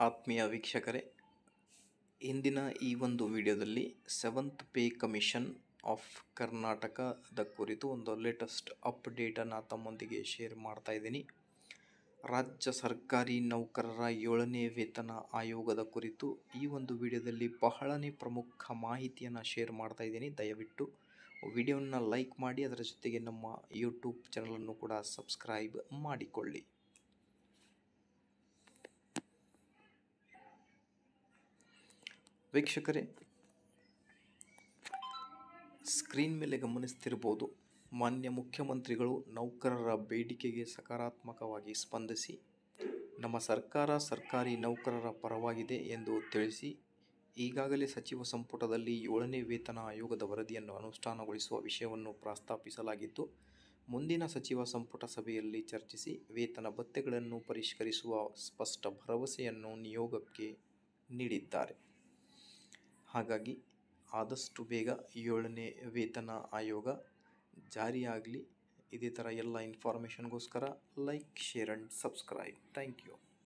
ಆತ್ಮೀಯ ವೀಕ್ಷಕರೇ, ಇಂದಿನ ಈ ಒಂದು ವಿಡಿಯೋದಲ್ಲಿ 7th ಪೇ ಕಮಿಷನ್ ಆಫ್ ಕರ್ನಾಟಕದ ಕುರಿತು ಒಂದು ಲೇಟೆಸ್ಟ್ ಅಪ್ಡೇಟನ್ನು ತಮ್ಮೊಂದಿಗೆ ಶೇರ್ ಮಾಡ್ತಾ ಇದ್ದೀನಿ. ರಾಜ್ಯ ಸರ್ಕಾರಿ ನೌಕರರ 7ನೇ ವೇತನ ಆಯೋಗದ ಕುರಿತು ಈ ಒಂದು ವಿಡಿಯೋದಲ್ಲಿ ಬಹಳನೇ ಪ್ರಮುಖ ಮಾಹಿತಿಯನ್ನು ಶೇರ್ ಮಾಡ್ತಾ ಇದ್ದೀನಿ. ದಯವಿಟ್ಟು ವಿಡಿಯೋನ ಲೈಕ್ ಮಾಡಿ, ಅದರ ಜೊತೆಗೆ ನಮ್ಮ ಯೂಟ್ಯೂಬ್ ಚಾನಲನ್ನು ಕೂಡ ಸಬ್ಸ್ಕ್ರೈಬ್ ಮಾಡಿಕೊಳ್ಳಿ. ವೀಕ್ಷಕರೇ, ಸ್ಕ್ರೀನ್ ಮೇಲೆ ಗಮನಿಸ್ತಿರ್ಬೋದು, ಮಾನ್ಯ ಮುಖ್ಯಮಂತ್ರಿಗಳು ನೌಕರರ ಬೇಡಿಕೆಗೆ ಸಕಾರಾತ್ಮಕವಾಗಿ ಸ್ಪಂದಿಸಿ ನಮ್ಮ ಸರ್ಕಾರ ಸರ್ಕಾರಿ ನೌಕರರ ಪರವಾಗಿದೆ ಎಂದು ತಿಳಿಸಿ ಈಗಾಗಲೇ ಸಚಿವ ಸಂಪುಟದಲ್ಲಿ 7ನೇ ವೇತನ ಆಯೋಗದ ವರದಿಯನ್ನು ಅನುಷ್ಠಾನಗೊಳಿಸುವ ವಿಷಯವನ್ನು ಪ್ರಸ್ತಾಪಿಸಲಾಗಿದ್ದು, ಮುಂದಿನ ಸಚಿವ ಸಂಪುಟ ಸಭೆಯಲ್ಲಿ ಚರ್ಚಿಸಿ ವೇತನ ಭತ್ಯೆಗಳನ್ನು ಪರಿಷ್ಕರಿಸುವ ಸ್ಪಷ್ಟ ಭರವಸೆಯನ್ನು ನಿಯೋಗಕ್ಕೆ ನೀಡಿದ್ದಾರೆ. ಹಾಗಾಗಿ ಆದಷ್ಟು ಬೇಗ 7ನೇ ವೇತನ ಆಯೋಗ ಜಾರಿಯಾಗಲಿ. ಇದೇ ಥರ ಎಲ್ಲ ಇನ್ಫಾರ್ಮೇಷನ್ಗೋಸ್ಕರ like, share and subscribe. Thank you.